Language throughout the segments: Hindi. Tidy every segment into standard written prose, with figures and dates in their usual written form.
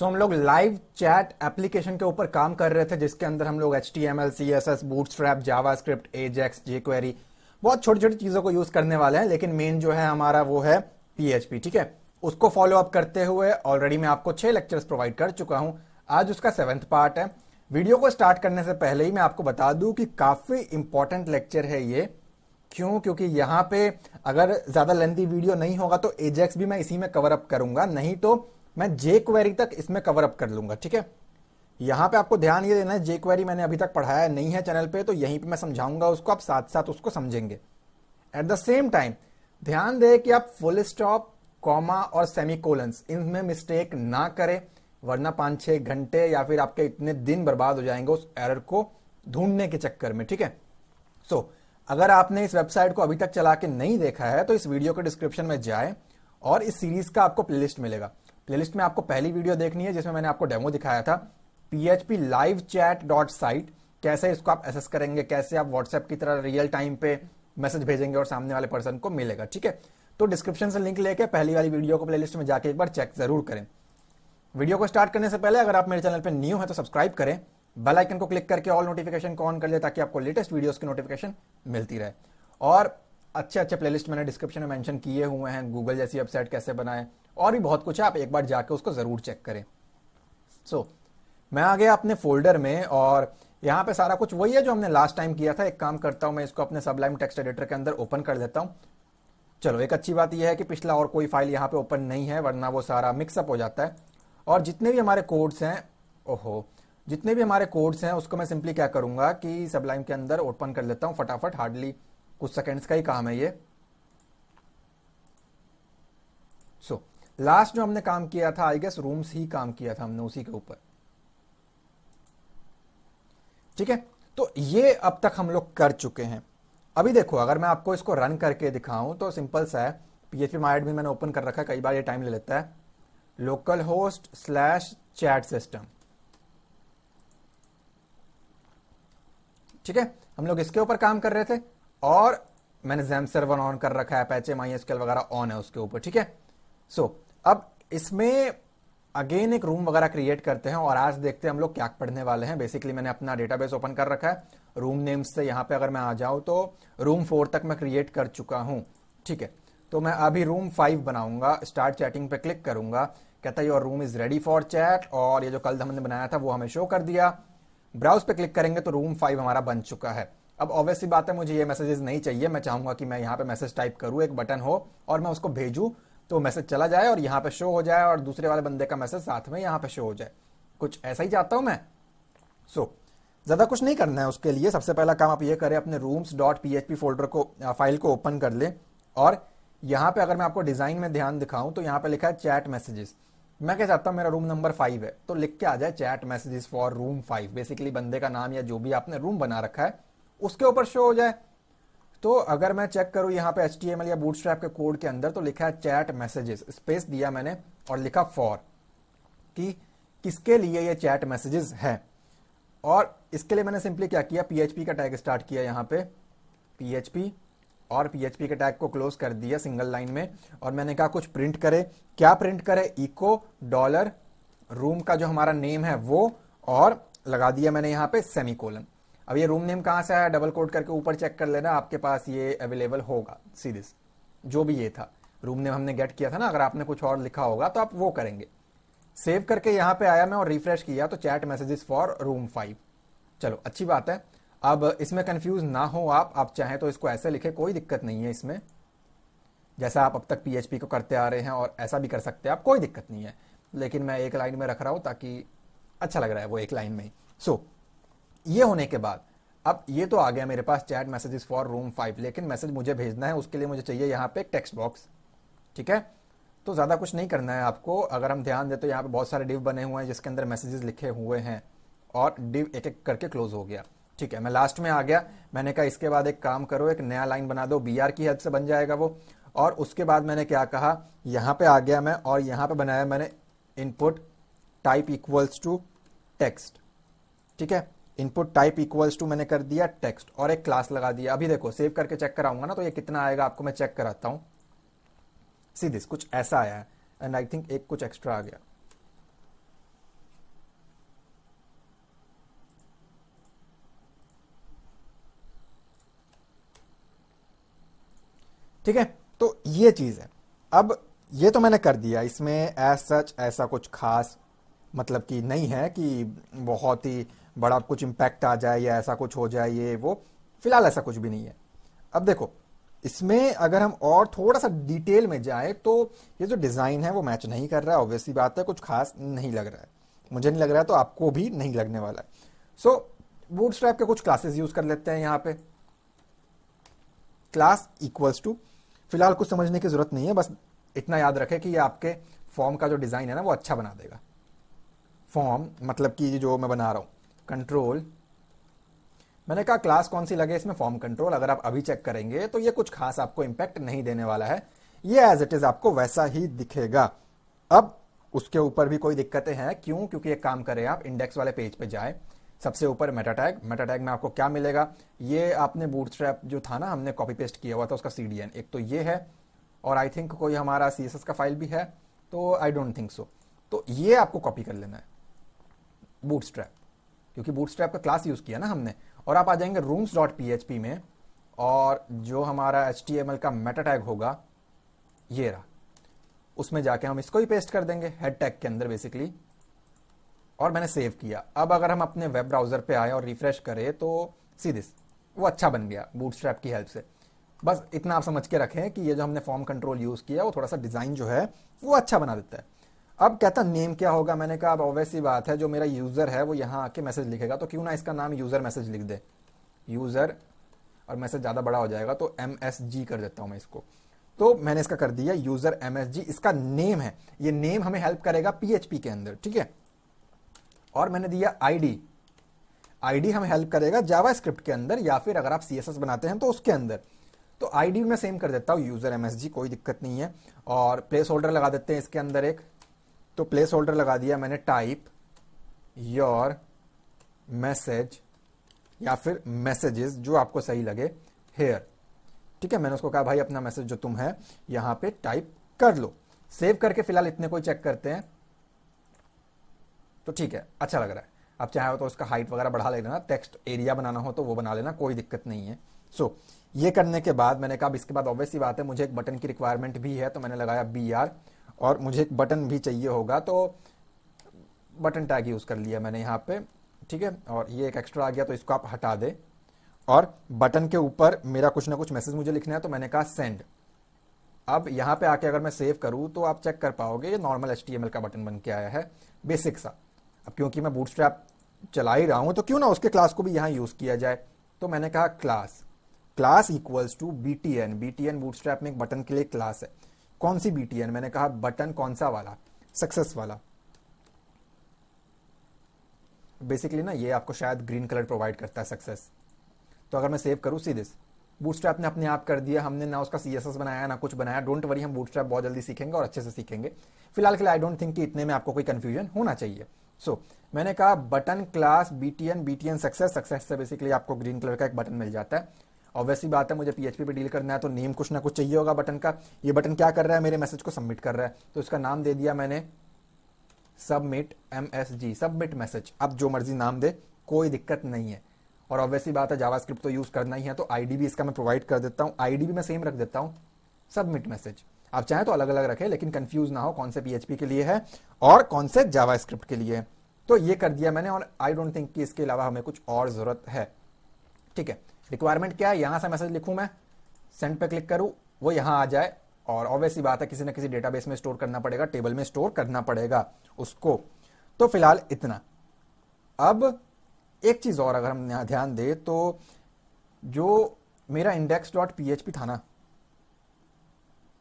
हम लोग लाइव चैट एप्लीकेशन के ऊपर काम कर रहे थे, जिसके अंदर हम लोग HTML, CSS, bootstrap, JavaScript, Ajax, jQuery, बहुत छोटी छोटी चीजों को यूज करने वाले हैं। लेकिन मेन जो है हमारा वो है PHP। ठीक है, उसको फॉलो अप करते हुए ऑलरेडी मैं आपको 6 लेक्चर्स प्रोवाइड कर चुका हूं। आज उसका 7th पार्ट है। वीडियो को स्टार्ट करने से पहले ही मैं आपको बता दूं कि काफी इंपॉर्टेंट लेक्चर है ये। क्योंकि यहां पे अगर ज्यादा लेंथी वीडियो नहीं होगा तो एजेक्स भी मैं इसी में कवर अप करूंगा, नहीं तो मैं jQuery तक इसमें कवर अप कर लूंगा। ठीक है, यहां पे आपको ध्यान ये देना है, jQuery मैंने अभी तक पढ़ाया नहीं है चैनल पे, तो यहीं पे मैं समझाऊंगा उसको, आप साथ साथ उसको समझेंगे। एट द सेम टाइम ध्यान दे कि आप फुल स्टॉप, कॉमा और सेमीकोलंस इनमें मिस्टेक ना करें, वरना 5-6 घंटे या फिर आपके इतने दिन बर्बाद हो जाएंगे उस एरर को ढूंढने के चक्कर में। ठीक है, अगर आपने इस वेबसाइट को अभी तक चला के नहीं देखा है तो इस वीडियो के डिस्क्रिप्शन में जाए और इस सीरीज का आपको प्लेलिस्ट मिलेगा। प्लेलिस्ट में आपको पहली वीडियो देखनी है जिसमें मैंने आपको डेमो दिखाया था, PHP live chat site, कैसे इसको आप एसेस करेंगे, कैसे आप व्हाट्सएप की तरह रियल टाइम पे मैसेज भेजेंगे और सामने वाले पर्सन को मिलेगा। ठीक है, तो डिस्क्रिप्शन से लिंक लेके पहली वाली वीडियो को प्लेलिस्ट में जाके एक बार चेक जरूर करें। वीडियो को स्टार्ट करने से पहले अगर आप मेरे चैनल पर न्यू है तो सब्सक्राइब करें, बेल आइकन को क्लिक करके ऑल नोटिफिकेशन को ऑन कर ले ताकि आपको लेटेस्ट वीडियोस की नोटिफिकेशन मिलती रहे। और अच्छे अच्छे प्लेलिस्ट मैंने डिस्क्रिप्शन में मेंशन किए हुए हैं, गूगल जैसी वेबसाइट कैसे बनाएं और भी बहुत कुछ है, आप एक बार जाके उसको जरूर चेक करें। मैं आ गया अपने फोल्डर में और यहां पे सारा कुछ वही है जो हमने लास्ट टाइम किया था। एक काम करता हूं, मैं इसको अपने सबलाइम टेक्स्ट एडिटर के अंदर ओपन कर लेता हूं। चलो, एक अच्छी बात यह है कि पिछला और कोई फाइल यहां पे ओपन नहीं है, वरना वो सारा मिक्सअप हो जाता है। और जितने भी हमारे कोड्स हैं, जितने भी हमारे कोड्स हैं उसको मैं सिंपली क्या करूंगा कि सबलाइम के अंदर ओपन कर लेता हूं फटाफट, हार्डली कुछ सेकंड्स का ही काम है ये। लास्ट जो हमने काम किया था, आई गेस रूम्स ही काम किया था हमने उसी के ऊपर। ठीक है, तो ये अब तक हम लोग कर चुके हैं। अभी देखो, अगर मैं आपको इसको रन करके दिखाऊं तो सिंपल सा है। PHP MyAdmin मैंने ओपन कर रखा है, कई बार ये टाइम ले लेता है। localhost/chat system। ठीक है, हम लोग इसके ऊपर काम कर रहे थे और मैंने XAMPP सर्वर ऑन कर रखा है, Apache MySQL वगैरह ऑन है उसके ऊपर। ठीक है, अब इसमें अगेन एक रूम वगैरह क्रिएट करते हैं और आज देखते हैं हम लोग क्या पढ़ने वाले हैं। बेसिकली मैंने अपना डेटाबेस ओपन कर रखा है रूम नेम्स से। यहां पे अगर मैं आ जाऊं तो रूम 4 तक मैं क्रिएट कर चुका हूं। ठीक है, तो मैं अभी रूम 5 बनाऊंगा। स्टार्ट चैटिंग पे क्लिक करूंगा, कहता है your room is ready for chat, और ये जो कल हमने बनाया था वो हमें शो कर दिया। ब्राउज पे क्लिक करेंगे तो रूम 5 हमारा बन चुका है। अब ऑब्वियसली बात है, मुझे ये मैसेजेस नहीं चाहिए। मैं चाहूंगा कि मैं यहाँ पे मैसेज टाइप करूं, एक बटन हो और मैं उसको भेजूं तो मैसेज चला जाए और यहाँ पे शो हो जाए और दूसरे वाले बंदे का मैसेज साथ में यहाँ पे शो हो जाए। कुछ ऐसा ही चाहता हूं मैं। ज्यादा कुछ नहीं करना है उसके लिए। सबसे पहला काम आप ये करें, अपने rooms.php फोल्डर को, फाइल को ओपन कर ले और यहाँ पे अगर मैं आपको डिजाइन में ध्यान दिखाऊं तो यहाँ पे लिखा है चैट मैसेजेस। मैं क्या चाहता हूं, मेरा रूम नंबर 5 है तो लिख के आ जाए chat messages for room 5। Basically बंदे का नाम या जो भी आपने रूम बना रखा है उसके ऊपर शो हो जाए। तो अगर मैं चेक करूं यहाँ पे HTML या बूटस्ट्रैप के कोड के अंदर तो लिखा है चैट मैसेजेस, स्पेस दिया मैंने और लिखा फॉर, कि किसके लिए ये चैट मैसेजेस है। और इसके लिए मैंने सिंपली क्या किया, PHP का टैग स्टार्ट किया यहाँ पे, PHP, और PHP के टैग को क्लोज कर दिया सिंगल लाइन में। और मैंने कहा कुछ प्रिंट करे। क्या प्रिंट करे, इको डॉलर रूम का जो हमारा नेम है वो, और लगा दिया मैंने यहाँ पे सेमीकोलन। अब ये रूम नेम कहां से आया, डबल कोड करके ऊपर चेक कर लेना, आपके पास ये अवेलेबल होगा सीरीज। जो भी ये था रूम नेम हमने गेट किया था ना, अगर आपने कुछ और लिखा होगा तो आप वो करेंगे। सेव करके यहां पे आया मैं और रिफ्रेश किया तो चैट मैसेजेस फॉर रूम 5। चलो, अच्छी बात है। अब इसमें कंफ्यूज ना हो आप चाहें तो इसको ऐसे लिखे, कोई दिक्कत नहीं है इसमें, जैसा आप अब तक PHP को करते आ रहे हैं, और ऐसा भी कर सकते हैं आप, कोई दिक्कत नहीं है। लेकिन मैं एक लाइन में रख रहा हूं ताकि अच्छा लग रहा है वो एक लाइन में ही। ये होने के बाद अब ये तो आ गया मेरे पास चैट मैसेजेस फॉर रूम 5, लेकिन मैसेज मुझे भेजना है, उसके लिए मुझे चाहिए यहाँ पे एक टेक्स्ट बॉक्स। ठीक है, तो ज्यादा कुछ नहीं करना है आपको। अगर हम ध्यान दें तो यहाँ पे बहुत सारे डिव बने हुए हैं जिसके अंदर मैसेजेस लिखे हुए हैं और डिव एक एक करके क्लोज हो गया। ठीक है, मैं लास्ट में आ गया। मैंने कहा इसके बाद एक काम करो, एक नया लाइन बना दो, BR की हेल्प से बन जाएगा वो। और उसके बाद मैंने क्या कहा, यहाँ पे आ गया मैं और यहाँ पे बनाया मैंने input type equals to text. ठीक है, इनपुट टाइप इक्वल्स टू मैंने कर दिया टेक्स्ट और एक क्लास लगा दिया। अभी देखो सेव करके चेक कराऊंगा ना तो ये कितना आएगा आपको मैं चेक कराता हूं। सी दिस, कुछ ऐसा आया है एंड आई थिंक एक कुछ एक्स्ट्रा आ गया। ठीक है, तो ये चीज है। अब ये तो मैंने कर दिया, इसमें एज सच ऐसा कुछ खास मतलब कि नहीं है कि बहुत ही बड़ा कुछ इम्पैक्ट आ जाए या ऐसा कुछ हो जाए ये वो, फिलहाल ऐसा कुछ भी नहीं है। अब देखो, इसमें अगर हम और थोड़ा सा डिटेल में जाए तो ये जो डिजाइन है वो मैच नहीं कर रहा है, ऑब्वियसली बात है, कुछ खास नहीं लग रहा है, मुझे नहीं लग रहा है, तो आपको भी नहीं लगने वाला है। सो बूटस्ट्रैप के कुछ क्लासेस यूज कर लेते हैं यहां पे। क्लास इक्वल्स टू, फिलहाल कुछ समझने की जरूरत नहीं है, बस इतना याद रखें कि ये आपके फॉर्म का जो डिजाइन है ना वो अच्छा बना देगा। फॉर्म मतलब कि जो मैं बना रहा हूं, कंट्रोल, मैंने कहा क्लास कौन सी लगे इसमें, फॉर्म कंट्रोल। अगर आप अभी चेक करेंगे तो ये कुछ खास आपको इंपैक्ट नहीं देने वाला है, ये एज इट इज आपको वैसा ही दिखेगा। अब उसके ऊपर भी कोई दिक्कतें हैं, क्यों? क्योंकि एक काम करें, आप इंडेक्स वाले पेज पे जाए, सबसे ऊपर मेटा टैग, मेटा टैग में आपको क्या मिलेगा, ये आपने बूटस्ट्रैप जो था ना हमने कॉपी पेस्ट किया हुआ था उसका CDN, एक तो ये है, और आई थिंक कोई हमारा CSS का फाइल भी है, तो आई डोंट थिंक सो, तो ये आपको कॉपी कर लेना है बूटस्ट्रैप, क्योंकि बूटस्ट्रैप का क्लास यूज किया ना हमने। और आप आ जाएंगे rooms.php में, और जो हमारा HTML का मेटा टैग होगा ये रहा, उसमें जाके हम इसको ही पेस्ट कर देंगे हेड टैग के अंदर बेसिकली, और मैंने सेव किया। अब अगर हम अपने वेब ब्राउजर पे आए और रिफ्रेश करें तो सीधे वो अच्छा बन गया बूटस्ट्रैप की हेल्प से। बस इतना आप समझ के रखें कि ये जो हमने फॉर्म कंट्रोल यूज किया वो थोड़ा सा डिजाइन जो है वो अच्छा बना देता है। अब कहता नेम क्या होगा, मैंने कहा अब ऑब्वियस सी बात है, जो मेरा यूजर है वो यहाँ आके मैसेज लिखेगा, तो क्यों ना इसका नाम यूजर मैसेज लिख दे, यूजर, और मैसेज ज्यादा बड़ा हो जाएगा तो MSG कर देता हूं मैं इसको। तो मैंने इसका कर दिया यूजर MSG, इसका नेम है, ये नेम हमें हेल्प करेगा PHP के अंदर, ठीक है। और मैंने दिया आईडी हमें हेल्प करेगा जावास्क्रिप्ट के अंदर, या फिर अगर आप CSS बनाते हैं तो उसके अंदर। तो आईडी मैं सेम कर देता हूं यूजर MSG, कोई दिक्कत नहीं है। और प्लेस होल्डर लगा देते हैं इसके अंदर एक, तो प्लेस होल्डर लगा दिया मैंने टाइप योर मैसेज या फिर मैसेजेस, जो आपको सही लगे, हेयर, ठीक है। मैंने उसको कहा भाई अपना मैसेज जो तुम है यहां पे टाइप कर लो। सेव करके फिलहाल इतने कोई चेक करते हैं, तो ठीक है, अच्छा लग रहा है। आप चाहे हो तो उसका हाइट वगैरह बढ़ा लेना, टेक्स्ट एरिया बनाना हो तो वो बना लेना, कोई दिक्कत नहीं है। सो ये करने के बाद मैंने कहा इसके बाद ऑब्वियस सी बात है मुझे एक बटन की रिक्वायरमेंट भी है, तो मैंने लगाया BR, और मुझे एक बटन भी चाहिए होगा, तो बटन टैग यूज कर लिया मैंने यहाँ पे, ठीक है। और ये एक एक्स्ट्रा आ गया तो इसको आप हटा दे, और बटन के ऊपर मेरा कुछ ना कुछ मैसेज मुझे लिखना है, तो मैंने कहा सेंड। अब यहाँ पे आके अगर मैं सेव करूँ तो आप चेक कर पाओगे ये नॉर्मल HTML का बटन बन के आया है, बेसिक सा। अब क्योंकि मैं बूटस्ट्रैप चला ही रहा हूं तो क्यों ना उसके क्लास को भी यहां यूज किया जाए, तो मैंने कहा class equals to BTN bootstrap में एक बटन के लिए क्लास है। कौन सी BTN? मैंने कहा बटन कौन सा वाला, सक्सेस वाला। बेसिकली ना ये आपको शायद ग्रीन कलर प्रोवाइड करता है सक्सेस। तो अगर मैं सेव करूं सीधे, बूटस्ट्रैप ने अपने आप कर दिया, हमने ना उसका CSS बनाया ना कुछ बनाया। डोंट वरी, हम बूटस्ट्रैप बहुत जल्दी सीखेंगे और अच्छे से सीखेंगे। फिलहाल के लिए आई डोंट थिंक कि इतने में आपको कोई कंफ्यूजन होना चाहिए। सो मैंने कहा बटन क्लास BTN सक्सेस से बेसिकली आपको ग्रीन कलर का एक बटन मिल जाता है। ऑब्वियसली बात है मुझे PHP पे डील करना है तो नेम कुछ ना कुछ चाहिए होगा बटन का। ये बटन क्या कर रहा है, मेरे मैसेज को सबमिट कर रहा है, तो इसका नाम दे दिया मैंने सबमिट MSG, सबमिट मैसेज। अब जो मर्जी नाम दे, कोई दिक्कत नहीं है। और ऑब्वियसली बात है जावास्क्रिप्ट तो यूज करना ही है, तो आईडी भी इसका मैं प्रोवाइड कर देता हूं। आईडी भी मैं सेम रख देता हूं, सबमिट मैसेज। आप चाहें तो अलग अलग रखें, लेकिन कंफ्यूज ना हो कौन से PHP के लिए है और कौन से जावास्क्रिप्ट के लिए है। तो ये कर दिया मैंने, और आई डोंट थिंक कि इसके अलावा हमें कुछ और जरूरत है, ठीक है। रिक्वायरमेंट क्या है, यहां से मैसेज लिखूं मैं, सेंड पे क्लिक करूं, वो यहां आ जाए, और ऑब्वियसली बात है किसी ना किसी डेटाबेस में स्टोर करना पड़ेगा, टेबल में स्टोर करना पड़ेगा उसको। तो फिलहाल इतना। अब एक चीज और अगर हम ध्यान दे तो जो मेरा index.php था ना,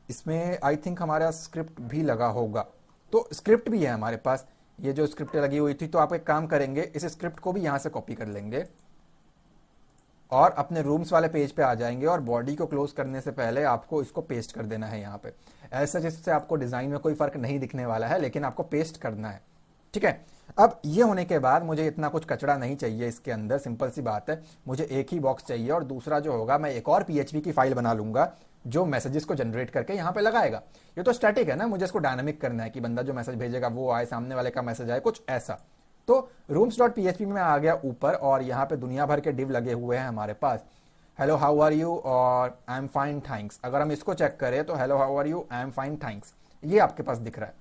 इसमें आई थिंक हमारा स्क्रिप्ट भी लगा होगा, तो स्क्रिप्ट भी है हमारे पास। ये जो स्क्रिप्ट लगी हुई थी, तो आप एक काम करेंगे, इस स्क्रिप्ट को भी यहां से कॉपी कर लेंगे और अपने रूम्स वाले पेज पे आ जाएंगे, और बॉडी को क्लोज करने से पहले आपको इसको पेस्ट कर देना है यहाँ पे। ऐसा जिससे आपको डिजाइन में कोई फर्क नहीं दिखने वाला है, लेकिन आपको पेस्ट करना है, ठीक है। अब ये होने के बाद मुझे इतना कुछ कचड़ा नहीं चाहिए इसके अंदर, सिंपल सी बात है, मुझे एक ही बॉक्स चाहिए, और दूसरा जो होगा मैं एक और PHP की फाइल बना लूंगा जो मैसेजेस को जनरेट करके यहां पे लगाएगा। ये तो स्टैटिक है ना, मुझे इसको डायनामिक करना है कि बंदा जो मैसेज भेजेगा वो आए, सामने वाले का मैसेज आए, कुछ ऐसा। तो rooms.php में आ गया ऊपर, और यहाँ पे दुनिया भर के डिव लगे हुए हैं हमारे पास। हेलो हाउ आर यू और आई एम फाइन थैंक्स। अगर हम इसको चेक करें तो hello how are you, I am fine thanks, ये आपके पास दिख रहा है।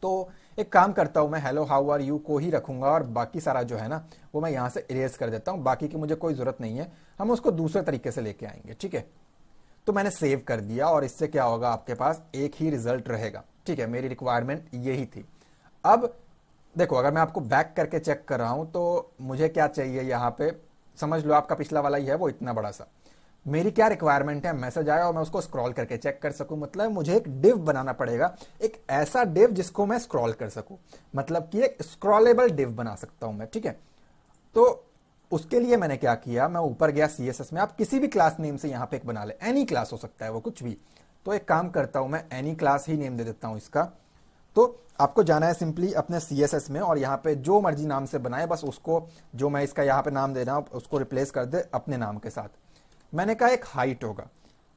तो एक काम करता हूं, मैं हेलो हाउ आर यू को ही रखूंगा और बाकी सारा जो है ना वो मैं यहां से इरेज कर देता हूं, बाकी की मुझे कोई जरूरत नहीं है, हम उसको दूसरे तरीके से लेके आएंगे। ठीक है, तो मैंने सेव कर दिया और इससे क्या होगा, आपके पास एक ही रिजल्ट रहेगा। ठीक है, मेरी रिक्वायरमेंट यही थी। अब देखो, अगर मैं आपको बैक करके चेक कर रहा हूं तो मुझे क्या चाहिए यहां पे, समझ लो आपका पिछला वाला ही है वो इतना बड़ा सा। मेरी क्या रिक्वायरमेंट है, मैसेज आया और मैं उसको स्क्रॉल करके चेक कर सकूं, मतलब मुझे एक डिव बनाना पड़ेगा, एक ऐसा डिव जिसको मैं स्क्रॉल कर सकूं, मतलब कि एक स्क्रॉलेबल डिव बना सकता हूं मैं। ठीक है, तो उसके लिए मैंने क्या किया, मैं ऊपर गया सीएसएस में, आप किसी भी क्लास नेम से यहां पे एक बना ले, एनी क्लास हो सकता है वो कुछ भी। तो एक काम करता हूं, मैं एनी क्लास ही नेम दे देता हूं इसका। तो आपको जाना है सिंपली अपने सीएसएस में और यहाँ पे जो मर्जी नाम से बनाए, बस उसको जो मैं इसका यहाँ पे नाम दे रहा हूँ उसको रिप्लेस कर दे अपने नाम के साथ। मैंने कहा एक हाइट होगा।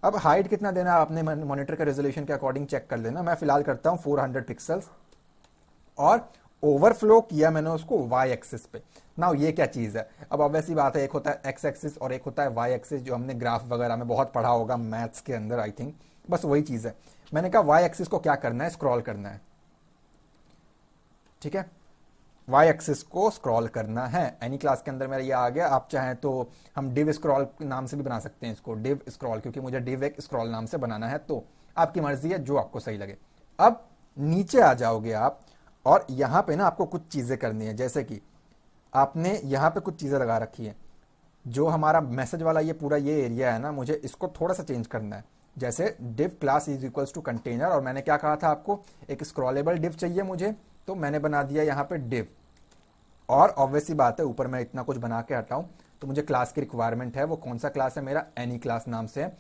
अब हाइट कितना देना है आपने मॉनिटर के रेजोल्यूशन के अकॉर्डिंग चेक कर लेना। मैं फिलहाल करता हूं 400 पिक्सल्स और ओवरफ्लो किया मैंने उसको वाई एक्सिस पे। नाउ ये क्या चीज है, अब ऑब्वियसली बात है, एक होता है एक्स एक्सिस और एक होता है वाई एक्सिस, जो हमने ग्राफ वगैरह में बहुत पढ़ा होगा मैथ्स के अंदर, आई थिंक बस वही चीज है। मैंने कहा वाई एक्सिस को क्या करना है, स्क्रॉल करना है। ठीक है, वाई एक्सिस को स्क्रॉल करना है। एनी क्लास के अंदर मेरा ये आ गया। आप चाहें तो हम डिव स्क्रॉल नाम से भी बना सकते हैं इसको, डिव स्क्रॉल, क्योंकि मुझे डिव एक स्क्रॉल नाम से बनाना है, तो आपकी मर्जी है जो आपको सही लगे। अब नीचे आ जाओगे आप और यहां पे ना आपको कुछ चीजें करनी है, जैसे कि आपने यहां पे कुछ चीजें लगा रखी है। जो हमारा मैसेज वाला ये पूरा ये एरिया है ना, मुझे इसको थोड़ा सा चेंज करना है। जैसे div class is equals to container, और मैंने क्या कहा था आपको, एक स्क्रॉलेबल डिव चाहिए मुझे, तो मैंने बना दिया यहाँ पे डिव। और ऑब्वियसली बात है, ऊपर मैं इतना कुछ बना के हटाऊं तो मुझे क्लास की रिक्वायरमेंट है, वो कौन सा क्लास है मेरा, एनी क्लास नाम से है।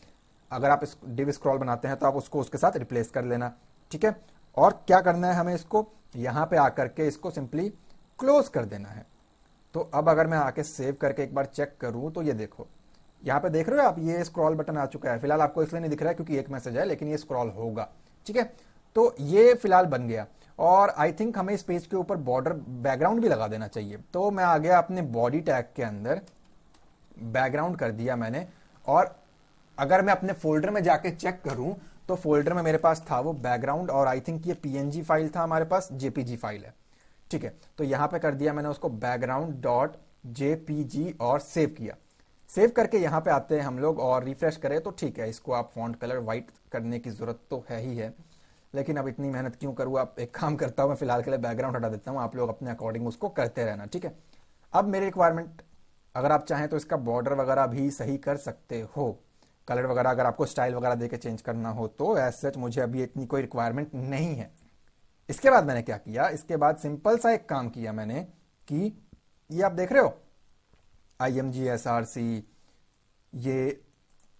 अगर आप डिव स्क्रॉल बनाते हैं तो आप उसको उसके साथ रिप्लेस कर लेना। ठीक है, और क्या करना है हमें, इसको यहां पे आकर के इसको सिंपली क्लोज कर देना है। तो अब अगर मैं आके सेव करके एक बार चेक करूं तो ये देखो, यहां पे देख रहे हो आप, ये स्क्रॉल बटन आ चुका है। फिलहाल आपको इसलिए नहीं दिख रहा है क्योंकि एक मैसेज है, लेकिन ये स्क्रॉल होगा। ठीक है, तो ये फिलहाल बन गया। और आई थिंक हमें इस पेज के ऊपर बॉर्डर बैकग्राउंड भी लगा देना चाहिए। तो मैं आ गया अपने बॉडी टैग के अंदर, बैकग्राउंड कर दिया मैंने। और अगर मैं अपने फोल्डर में जाके चेक करूं तो फोल्डर में मेरे पास था वो बैकग्राउंड, और आई थिंक ये पीएनजी फाइल था, हमारे पास जेपीजी फाइल है। ठीक है, तो यहां पे कर दिया मैंने उसको बैकग्राउंड डॉट जेपीजी और सेव किया। सेव करके यहां पे आते हैं हम लोग और रिफ्रेश करें तो ठीक है, इसको आप फॉन्ट कलर व्हाइट करने की जरूरत तो है ही है, लेकिन अब इतनी मेहनत क्यों करूँ। आप एक काम करता हूं, मैं फिलहाल के लिए बैकग्राउंड हटा देता हूं, आप लोग अपने अकॉर्डिंग उसको करते रहना। ठीक है, अब मेरी रिक्वायरमेंट, अगर आप चाहें तो इसका बॉर्डर वगैरह भी सही कर सकते हो, कलर वगैरह अगर आपको स्टाइल वगैरह देके चेंज करना हो तो। एज सच मुझे अभी इतनी कोई रिक्वायरमेंट नहीं है। इसके बाद मैंने क्या किया, इसके बाद सिंपल सा एक काम किया मैंने कि ये आप देख रहे हो IMGSRC, ये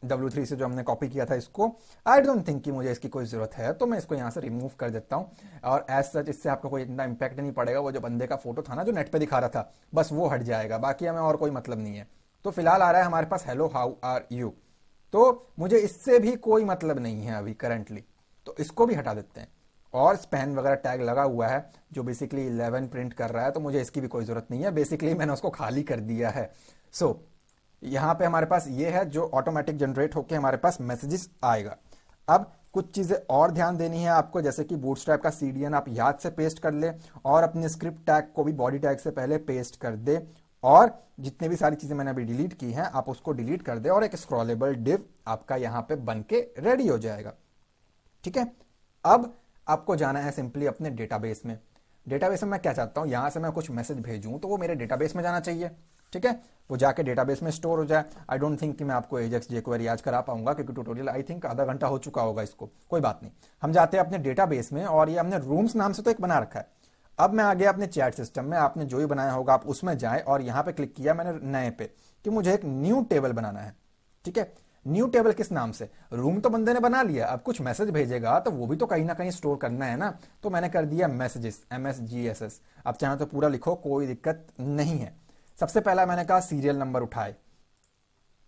W3 से जो हमने कॉपी किया था, इसको आई डोंट थिंक कि मुझे इसकी कोई जरूरत है, तो मैं इसको यहां से रिमूव कर देता हूं। और एज सच इससे आपको कोई इतना इंपैक्ट नहीं पड़ेगा। वो जो बंदे का फोटो था ना जो नेट पे दिखा रहा था, बस वो हट जाएगा, बाकी हमें और कोई मतलब नहीं है। तो फिलहाल आ रहा है हमारे पास हेलो हाउ आर यू, तो मुझे इससे भी कोई मतलब नहीं है अभी करंटली, तो इसको भी हटा देते हैं। और स्पैन वगैरह टैग लगा हुआ है जो बेसिकली 11 प्रिंट कर रहा है, तो मुझे इसकी भी कोई जरूरत नहीं है, बेसिकली मैंने उसको खाली कर दिया है। सो यहां पे हमारे पास ये है जो ऑटोमेटिक जनरेट होकर हमारे पास मैसेजेस आएगा। अब कुछ चीजें और ध्यान देनी है आपको, जैसे कि बूटस्ट्रैप का CDN आप याद से पेस्ट कर ले और अपने स्क्रिप्ट टैग को भी बॉडी टैग से पहले पेस्ट कर दे, और जितने भी सारी चीजें मैंने अभी डिलीट की हैं आप उसको डिलीट कर दे, और एक स्क्रॉलेबल डिव आपका यहां पे बन के रेडी हो जाएगा। ठीक है, अब आपको जाना है सिंपली अपने डेटाबेस में। डेटाबेस में मैं क्या चाहता हूं, यहां से मैं कुछ मैसेज भेजूं तो वो मेरे डेटाबेस में जाना चाहिए। ठीक है, वो जाके डेटाबेस में स्टोर हो जाए। आई डोंट थिंक कि मैं आपको एजेक्स जेक्वेरी आज करा पाऊंगा, क्योंकि ट्यूटोरियल आई थिंक आधा घंटा हो चुका होगा इसको। कोई बात नहीं, हम जाते हैं अपने डेटाबेस में, और ये हमने रूम्स नाम से तो एक बना रखा है। अब मैं आ गया अपने चैट सिस्टम में, आपने जो भी बनाया होगा आप उसमें जाए, और यहां पे क्लिक किया मैंने नए पे कि मुझे एक न्यू टेबल बनाना है। ठीक है, न्यू टेबल किस नाम से, रूम तो बंदे ने बना लिया, अब कुछ मैसेज भेजेगा तो वो भी तो कहीं ना कहीं स्टोर करना है ना, तो मैंने कर दिया मैसेजेस, MSGSS। आप चाहें तो पूरा लिखो, कोई दिक्कत नहीं है। सबसे पहला मैंने कहा सीरियल नंबर उठाए,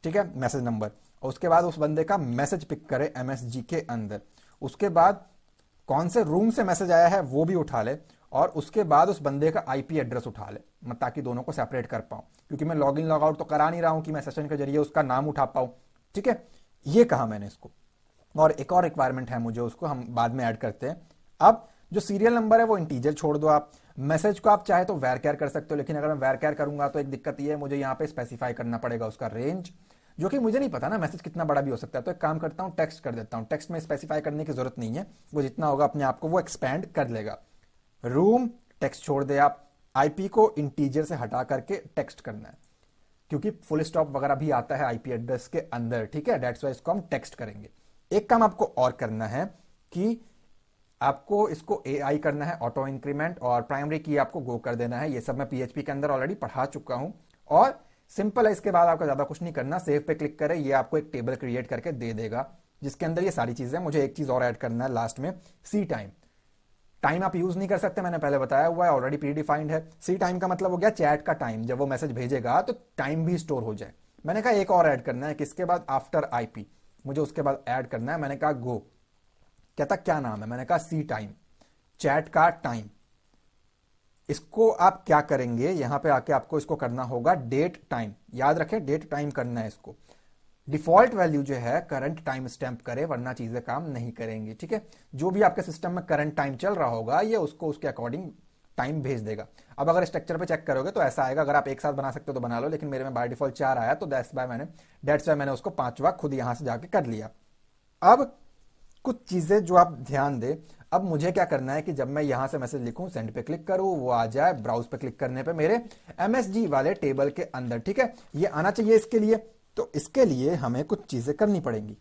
ठीक है, मैसेज नंबर, और उसके बाद उस बंदे का मैसेज पिक करे MSG के अंदर। उसके बाद कौन से रूम से मैसेज आया है वो भी उठा ले, और उसके बाद उस बंदे का आईपी एड्रेस उठा ले, मैं ताकि दोनों को सेपरेट कर पाऊं, क्योंकि मैं लॉग इन लॉग आउट तो करा नहीं रहा हूं कि मैं सेशन के जरिए उसका नाम उठा पाऊं। ठीक है, ये कहा मैंने इसको। और एक और रिक्वायरमेंट है मुझे, उसको हम बाद में ऐड करते हैं। अब जो सीरियल नंबर है वो इंटीजर छोड़ दो आप। मैसेज को आप चाहे तो वैर कैर कर सकते हो, लेकिन अगर मैं वैर कैर करूंगा तो एक दिक्कत ये है, मुझे यहां पे स्पेसिफाई करना पड़ेगा उसका रेंज, जो कि मुझे नहीं पता ना मैसेज कितना बड़ा भी हो सकता है। तो एक काम करता हूं, टेक्स्ट कर देता हूं। टेक्स्ट में स्पेसिफाई करने की जरूरत नहीं है, वो जितना होगा अपने आप को वो एक्सपैंड कर लेगा। रूम टेक्स्ट छोड़ दे आप, आईपी को इंटीजर से हटा करके टेक्स्ट करना है, क्योंकि फुल स्टॉप वगैरह भी आता है आईपी एड्रेस के अंदर। ठीक है, दैट्स व्हाई इसको हम टेक्स्ट करेंगे। एक काम आपको और करना है कि आपको इसको एआई करना है, ऑटो इंक्रीमेंट, और प्राइमरी की आपको गो कर देना है। ये सब मैं पीएचपी के अंदर ऑलरेडी पढ़ा चुका हूं और सिंपल है। इसके बाद आपको ज्यादा कुछ नहीं करना, सेव पे क्लिक करें, ये आपको एक टेबल क्रिएट करके दे देगा जिसके अंदर ये सारी चीजें। मुझे एक चीज और ऐड करना है लास्ट में, सी टाइम। टाइम आप यूज नहीं कर सकते, मैंने पहले बताया हुआ है, ऑलरेडी प्री डिफाइंड है। सी टाइम का मतलब हो गया चैट का टाइम, जब वो मैसेज भेजेगा तो टाइम भी स्टोर हो जाए। मैंने कहा एक और ऐड करना है, किसके बाद, आफ्टर आईपी मुझे उसके बाद ऐड करना है। मैंने कहा गो, कहता क्या नाम है, मैंने कहा सी टाइम, चैट का टाइम। इसको आप क्या करेंगे, यहां पे आके आपको इसको करना होगा डेट टाइम। याद रखें डेट टाइम करना है इसको। डिफॉल्ट वैल्यू जो है करंट टाइम स्टैंप करे, वरना चीजें काम नहीं करेंगी। ठीक है, जो भी आपके सिस्टम में करंट टाइम चल रहा होगा ये उसको उसके अकॉर्डिंग टाइम भेज देगा। अब अगर स्ट्रक्चर पे चेक करोगे तो ऐसा आएगा, अगर आप एक साथ बना सकते हो तो बना लो, लेकिन मेरे में बाय डिफॉल्ट 4 आया, तो दैट्स वाई मैंने उसको 5वां खुद यहां से जाके कर लिया। अब कुछ चीजें जो आप ध्यान दे, अब मुझे क्या करना है कि जब मैं यहां से मैसेज लिखूं, सेंड पे क्लिक करूं, वो आ जाए ब्राउज पे क्लिक करने पे मेरे एमएसजी वाले टेबल के अंदर। ठीक है, ये आना चाहिए इसके लिए। तो इसके लिए हमें कुछ चीजें करनी पड़ेंगी,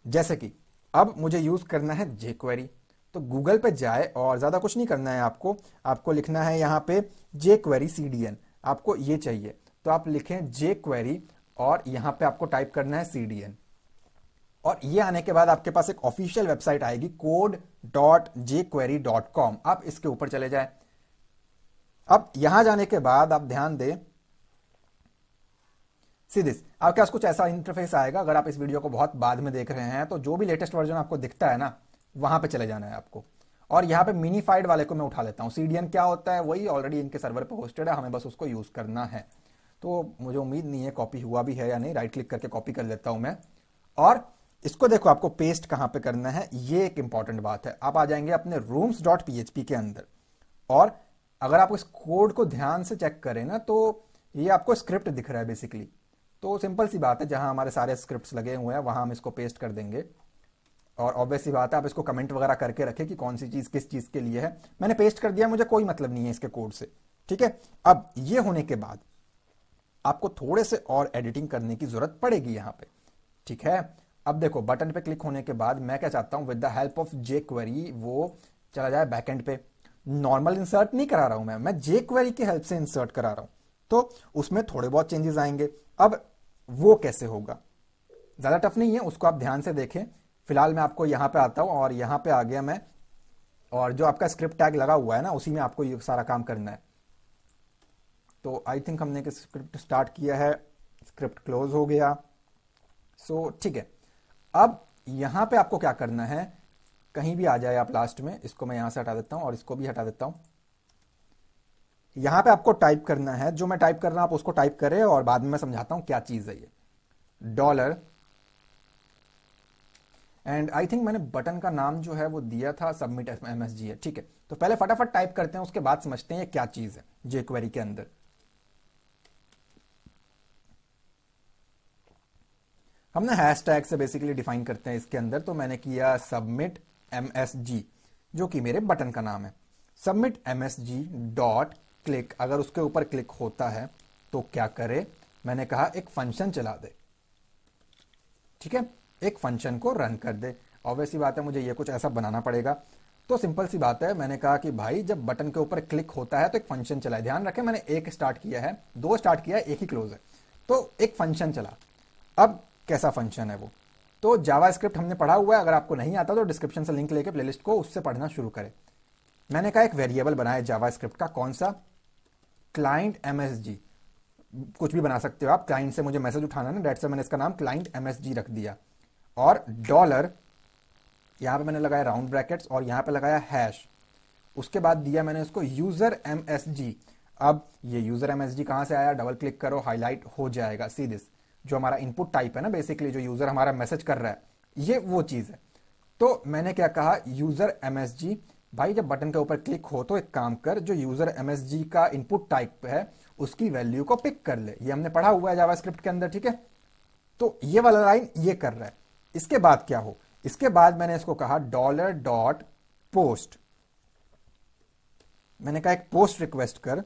जैसे कि अब मुझे यूज करना है जेक्वेरी। तो गूगल पे जाए और ज्यादा कुछ नहीं करना है आपको लिखना है यहां पे जेक्वेरी सीडीएन, आपको ये चाहिए। तो आप लिखें जेक्वेरी और यहां पे आपको टाइप करना है सीडीएन, और ये आने के बाद आपके पास एक ऑफिशियल वेबसाइट आएगी code.jquery.com। आप इसके ऊपर चले जाए। अब यहां जाने के बाद आप ध्यान दें, सीधे आपके पास कुछ ऐसा इंटरफेस आएगा। अगर आप इस वीडियो को बहुत बाद में देख रहे हैं तो जो भी लेटेस्ट वर्जन आपको दिखता है ना, वहां पे चले जाना है आपको। और यहां पे मिनीफाइड वाले को मैं उठा लेता हूं। सीडीएन क्या होता है, वही ऑलरेडी इनके सर्वर पे होस्टेड है, हमें बस उसको यूज करना है। तो मुझे उम्मीद नहीं है कॉपी हुआ भी है या नहीं, राइट क्लिक करके कॉपी कर लेता हूं मैं। और इसको देखो आपको पेस्ट कहां पे करना है, ये एक इंपॉर्टेंट बात है। आप आ जाएंगे अपने rooms.php के अंदर, और अगर आप इस कोड को ध्यान से चेक करें ना, तो ये आपको स्क्रिप्ट दिख रहा है बेसिकली। तो सिंपल सी बात है, जहां हमारे सारे स्क्रिप्ट्स लगे हुए हैं वहां हम इसको पेस्ट कर देंगे। और ऑब्वियस सी बात है, आप इसको कमेंट वगैरह करके रखें कि कौन सी चीज किस चीज के लिए है। मैंने पेस्ट कर दिया, मुझे कोई मतलब नहीं है इसके कोड से। ठीक है, अब ये होने के बाद आपको थोड़े से और एडिटिंग करने की जरूरत पड़ेगी यहां पे। ठीक है, अब देखो बटन पे क्लिक होने के बाद मैं क्या चाहता हूं, with the help of jQuery वो चला जाए बैकएंड पे। नॉर्मल इंसर्ट नहीं करा रहा हूं मैं जेक्वेरी की हेल्प से इंसर्ट करा रहा हूं, तो उसमें थोड़े बहुत चेंजेस आएंगे। अब वो कैसे होगा, ज्यादा टफ नहीं है, उसको आप ध्यान से देखें। फिलहाल मैं आपको यहां पे आता हूं, और यहां पे आ गया मैं, और जो आपका स्क्रिप्ट टैग लगा हुआ है ना, उसी में आपको ये सारा काम करना है। तो आई थिंक हमने एक स्क्रिप्ट स्टार्ट किया है, स्क्रिप्ट क्लोज हो गया। सो ठीक है, अब यहां पे आपको क्या करना है, कहीं भी आ जाए आप लास्ट में, इसको मैं यहां से हटा देता हूं और इसको भी हटा देता हूं। यहां पे आपको टाइप करना है, जो मैं टाइप कर रहा हूं आप उसको टाइप करें, और बाद में मैं समझाता हूं क्या चीज है ये। डॉलर, एंड आई थिंक मैंने बटन का नाम जो है वो दिया था सबमिट एमएसजी है। ठीक है, तो पहले फटाफट टाइप करते हैं, उसके बाद समझते हैं ये क्या चीज है जेक्वेरी के अंदर। हमने हैशटैग से बेसिकली डिफाइन करते हैं इसके अंदर। तो मैंने किया सबमिट एमएसजी, जो कि मेरे बटन का नाम है। सबमिट एमएसजी डॉट क्लिक, अगर उसके ऊपर क्लिक होता है तो क्या करे, मैंने कहा एक फंक्शन चला दे। ठीक है, एक फंक्शन को रन कर दे। ऑब्वियसली बात है, मुझे ये कुछ ऐसा बनाना पड़ेगा। तो सिंपल सी बात है, मैंने कहा कि भाई जब बटन के ऊपर क्लिक होता है तो एक फंक्शन चलाए। ध्यान रखें, मैंने एक स्टार्ट किया है, 2 स्टार्ट किया है, एक ही क्लोज है, तो एक फंक्शन चला। अब कैसा फंक्शन है वो, तो जावास्क्रिप्ट हमने पढ़ा हुआ है, अगर आपको नहीं आता तो डिस्क्रिप्शन से लिंक लेके प्लेलिस्ट को उससे पढ़ना शुरू करें। मैंने कहा एक वेरिएबल बनाया जावास्क्रिप्ट का, कौन सा, क्लाइंट एमएसजी। कुछ भी बना सकते हो आप, क्लाइंट से मुझे मैसेज उठाना ना, डेट से मैंने इसका नाम क्लाइंट एमएसजी रख दिया। और डॉलर, यहां पे मैंने लगाया राउंड ब्रैकेट्स, और यहां पे लगाया हैश। उसके बाद दिया मैंने उसको यूजर MSG। अब ये यूजर MSG कहां से आया, डबल क्लिक करो, हाईलाइट हो जाएगा। सी दिस, जो हमारा इनपुट टाइप है ना, बेसिकली जो यूजर हमारा मैसेज कर रहा है, ये वो चीज है। तो मैंने क्या कहा, यूजर MSG। भाई जब बटन के ऊपर क्लिक हो तो एक काम कर, जो यूजर MSG का इनपुट टाइप है उसकी वैल्यू को पिक कर ले। ये हमने पढ़ा हुआ है जावास्क्रिप्ट के अंदर, ठीक है। तो ये वाला लाइन ये कर रहा है। इसके बाद क्या हो, इसके बाद मैंने इसको कहा $.post। मैंने कहा एक पोस्ट रिक्वेस्ट कर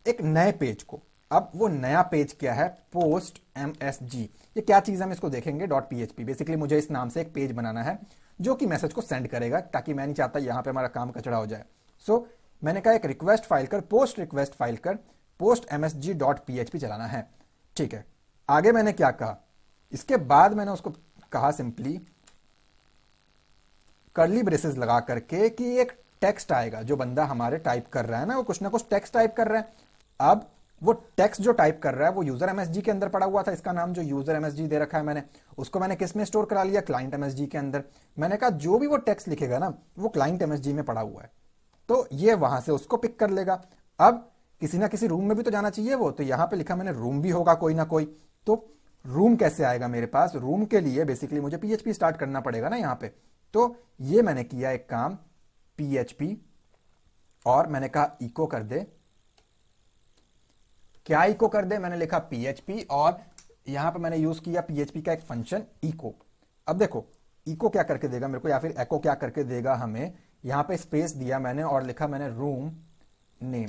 एक नए पेज को। अब वो नया पेज क्या है, पोस्ट MSG। ये क्या चीज है हम इसको देखेंगे। .php, बेसिकली मुझे इस नाम से एक पेज बनाना है जो कि मैसेज को सेंड करेगा, ताकि मैं नहीं चाहता यहां पे हमारा काम कचड़ा हो जाए। सो मैंने कहा एक रिक्वेस्ट फाइल कर, पोस्ट रिक्वेस्ट फाइल कर, पोस्ट MSG.php चलाना है, ठीक है। आगे मैंने क्या कहा, इसके बाद मैंने उसको कहा सिंपली कर्ली ब्रेसेस लगा करके कि एक टेक्स्ट आएगा। जो बंदा हमारे टाइप कर रहा है ना, वो कुछ ना कुछ टेक्स्ट टाइप कर रहा है। अब वो टेक्स्ट जो टाइप कर रहा है वो यूजर MSG के अंदर पड़ा हुआ था। इसका नाम जो यूजर MSG दे रखा है मैंने, उसको मैंने किस में स्टोर करा लिया, क्लाइंट MSG के अंदर। मैंने कहा जो भी वो टेक्स्ट लिखेगा ना, वो क्लाइंट MSG में पड़ा हुआ है, तो ये वहां से उसको पिक कर लेगा। अब किसी ना किसी रूम में भी तो जाना चाहिए वो, तो यहां पे लिखा मैंने रूम भी होगा कोई ना कोई। तो रूम कैसे आएगा मेरे पास, रूम के लिए बेसिकली मुझे PHP स्टार्ट करना पड़ेगा ना यहां पे। तो ये मैंने किया एक काम, PHP, और मैंने कहा इको कर दे। क्या इको कर दे, मैंने लिखा PHP, और यहां पे मैंने यूज किया PHP का एक फंक्शन इको। अब देखो इको क्या करके देगा मेरे को, या फिर एको क्या करके देगा हमें। यहां पे स्पेस दिया मैंने और लिखा मैंने रूम नेम,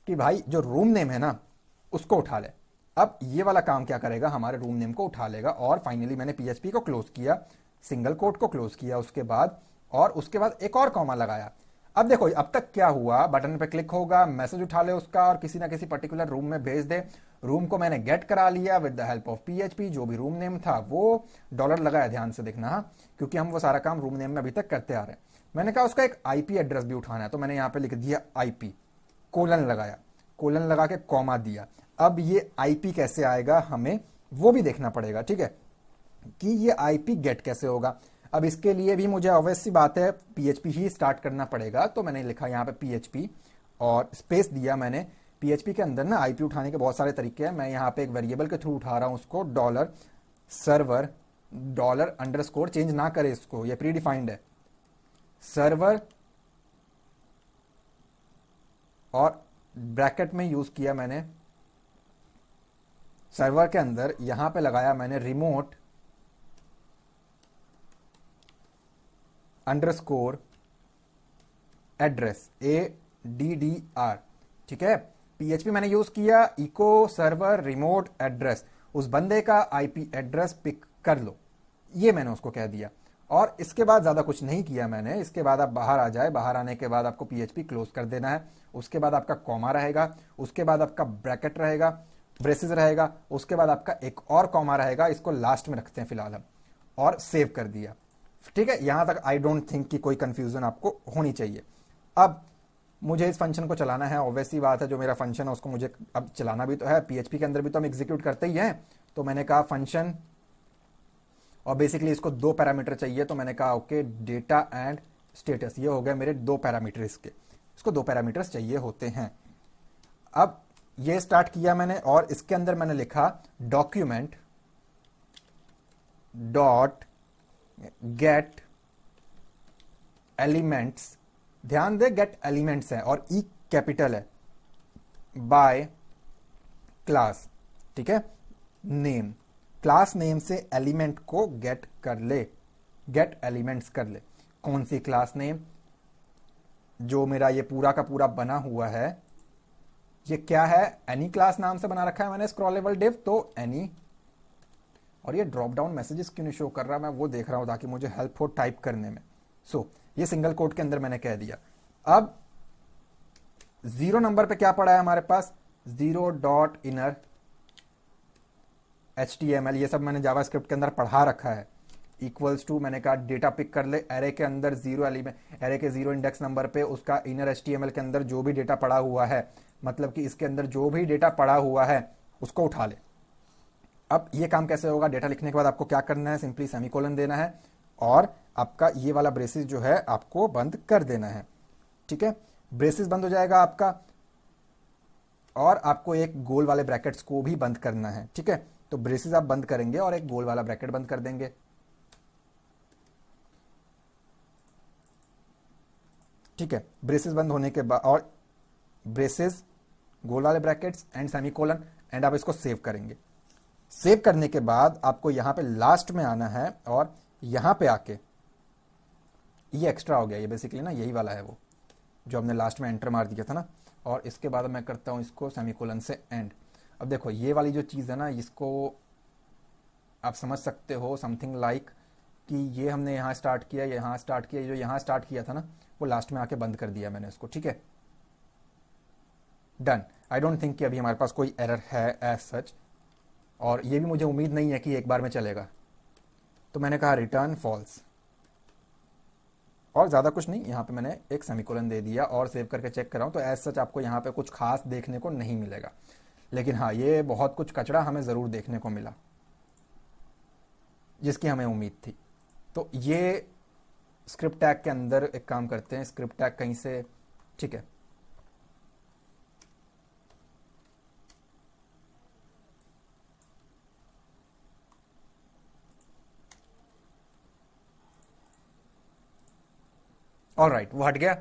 कि भाई जो रूम नेम है ना उसको उठा ले। अब ये वाला काम क्या करेगा, हमारे रूम नेम को उठा लेगा। और फाइनली मैंने PHP को क्लोज किया, सिंगल कोट को क्लोज किया उसके बाद, और उसके बाद एक और कॉमा लगाया। अब देखो अब तक क्या हुआ, बटन पे क्लिक होगा, मैसेज उठा ले उसका और किसी ना किसी पर्टिकुलर रूम में भेज दे। रूम को मैंने गेट करा लिया with the help of PHP। जो भी रूम नेम था वो डॉलर लगाया, ध्यान से देखना, हाँ, क्योंकि हम वो सारा काम रूम नेम में अभी तक करते आ रहे हैं। मैंने कहा उसका एक IP एड्रेस भी उठाना है, तो मैंने यहां पे लिख दिया IP, कोलन लगाया, कोलन लगा के कॉमा दिया। अब ये IP कैसे आएगा हमें वो भी देखना पड़ेगा, ठीक है, कि ये IP गेट कैसे होगा। अब इसके लिए भी मुझे ऑब्वियस सी बात है PHP ही स्टार्ट करना पड़ेगा। तो मैंने लिखा यहाँ पे PHP और स्पेस दिया मैंने। PHP के अंदर ना IP उठाने के बहुत सारे तरीके हैं। मैं यहाँ पे एक वेरिएबल के थ्रू उठा रहा हूँ उसको, $सर्वर $_ चेंज ना करे इसको, ये प्री डिफाइंड है, सर्वर, और ब्रैकेट में यूज किया मैंने सर्वर के अंदर, यहां पे लगाया मैंने रिमोट _ एड्रेस ADDR, ठीक है। PHP मैंने यूज किया, इको सर्वर रिमोट एड्रेस, उस बंदे का IP एड्रेस पिक कर लो, ये मैंने उसको कह दिया। और इसके बाद ज्यादा कुछ नहीं किया मैंने। इसके बाद आप बाहर आ जाए, बाहर आने के बाद आपको PHP क्लोज कर देना है। उसके बाद आपका कॉमा रहेगा, उसके बाद आपका ब्रैकेट रहेगा, ब्रेसेस रहेगा, उसके बाद आपका एक और कॉमा रहेगा, इसको लास्ट में रखते हैं फिलहाल हम, और सेव कर दिया, ठीक है। यहां तक आई डोंट थिंक कि कोई कंफ्यूजन आपको होनी चाहिए। अब मुझे इस फंक्शन को चलाना है, ऑब्वियसली बात है, जो मेरा फंक्शन है उसको मुझे अब चलाना भी तो है। PHP के अंदर भी तो हम एग्जीक्यूट करते ही हैं। तो मैंने कहा फंक्शन, और बेसिकली इसको 2 पैरामीटर चाहिए, तो मैंने कहा ओके डेटा एंड स्टेटस, ये हो गए मेरे 2 पैरामीटर। इसको 2 पैरामीटर्स चाहिए होते हैं। अब ये स्टार्ट किया मैंने, और इसके अंदर मैंने लिखा डॉक्यूमेंट डॉट गेट एलिमेंट्स, ध्यान दे गेट एलिमेंट्स है और ई कैपिटल है, बाय क्लास, ठीक है, नेम, क्लास नेम से एलिमेंट को गेट कर ले, गेट एलिमेंट्स कर ले। कौन सी क्लास नेम, जो मेरा ये पूरा का पूरा बना हुआ है, ये क्या है, एनी क्लास नाम से बना रखा है मैंने स्क्रॉलेबल डिव, तो एनी। और ये ड्रॉप डाउन मैसेजेस क्यों नहीं शो कर रहा, मैं वो देख रहा हूं ताकि मुझे हेल्प हो टाइप करने में। ये सिंगल कोट के अंदर मैंने कह दिया। अब 0 नंबर पे क्या पड़ा है हमारे पास, 0.inner HTML, ये सब मैंने जावास्क्रिप्ट के अंदर पढ़ा रखा है। इक्वल्स टू, मैंने कहा डेटा पिक कर ले, एरे के अंदर 0 एलिमेंट, एरे के 0 इंडेक्स नंबर पे उसका इनर HTML के अंदर जो भी डेटा पड़ा हुआ है, मतलब कि इसके अंदर जो भी डेटा पड़ा हुआ है उसको उठा ले। अब ये काम कैसे होगा, डेटा लिखने के बाद आपको क्या करना है, सिंपली सेमीकोलन देना है, और आपका ये वाला ब्रेसेस जो है आपको बंद कर देना है। ठीक है, ब्रेसेस बंद हो जाएगा आपका, और आपको एक गोल वाले ब्रैकेट्स को भी बंद करना है। ठीक है, तो ब्रेसेस आप बंद करेंगे और एक गोल वाला ब्रैकेट बंद कर देंगे। ठीक है, ब्रेसेस बंद होने के बाद, और ब्रेसेस, गोल वाले ब्रैकेट्स एंड सेमीकोलन, एंड आप इसको सेव करेंगे। सेव करने के बाद आपको यहां पे लास्ट में आना है और यहां पे आके, ये एक्स्ट्रा हो गया, ये बेसिकली ना यही वाला है वो जो हमने लास्ट में एंटर मार दिया था ना, और इसके बाद मैं करता हूं इसको सेमीकोलन से एंड। अब देखो ये वाली जो चीज़ है ना, इसको आप समझ सकते हो समथिंग लाइक कि ये हमने यहाँ स्टार्ट किया, यहाँ स्टार्ट किया, जो यहाँ स्टार्ट किया था ना वो लास्ट में आके बंद कर दिया मैंने इसको। ठीक है, डन। आई डोंट थिंक कि अभी हमारे पास कोई एरर है एज सच, और ये भी मुझे उम्मीद नहीं है कि एक बार में चलेगा, तो मैंने कहा रिटर्न फॉल्स, और ज़्यादा कुछ नहीं, यहाँ पे मैंने एक सेमीकोलन दे दिया और सेव करके चेक कर रहा हूँ। तो एज सच आपको यहाँ पे कुछ खास देखने को नहीं मिलेगा, लेकिन हाँ ये बहुत कुछ कचरा हमें ज़रूर देखने को मिला जिसकी हमें उम्मीद थी। तो ये स्क्रिप्ट टैग के अंदर एक काम करते हैं, स्क्रिप्ट टैग कहीं से, ठीक है, ऑलराइट, वो हट गया।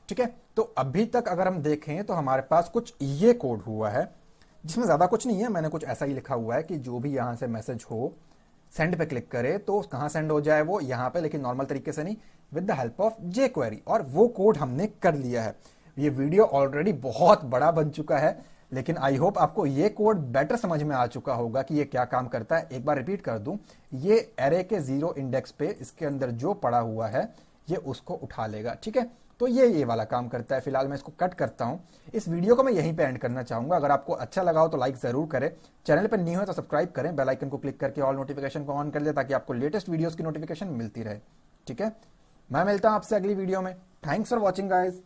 ठीक है, तो अभी तक अगर हम देखें तो हमारे पास कुछ ये कोड हुआ है जिसमें ज्यादा कुछ नहीं है। मैंने कुछ ऐसा ही लिखा हुआ है कि जो भी यहां से मैसेज हो, सेंड पे क्लिक करे तो कहां सेंड हो जाए, वो यहां पे, लेकिन नॉर्मल तरीके से नहीं, with the help of jQuery, और वो कोड हमने कर लिया है। ये वीडियो ऑलरेडी बहुत बड़ा बन चुका है, लेकिन आई होप आपको ये कोड बेटर समझ में आ चुका होगा कि ये क्या काम करता है। एक बार रिपीट कर दूं, ये एरे के 0 इंडेक्स पे इसके अंदर जो पड़ा हुआ है ये उसको उठा लेगा। ठीक है, तो ये वाला काम करता है। फिलहाल मैं इसको कट करता हूं, इस वीडियो को मैं यहीं पे एंड करना चाहूंगा। अगर आपको अच्छा लगा हो तो लाइक जरूर करें, चैनल पर न्यू है तो सब्सक्राइब करें, बेल आइकन को क्लिक करके ऑल नोटिफिकेशन को ऑन कर ले ताकि आपको लेटेस्ट वीडियोस की नोटिफिकेशन मिलती रहे। ठीक है, मैं मिलता हूं आपसे अगली वीडियो में। Thanks for watching guys.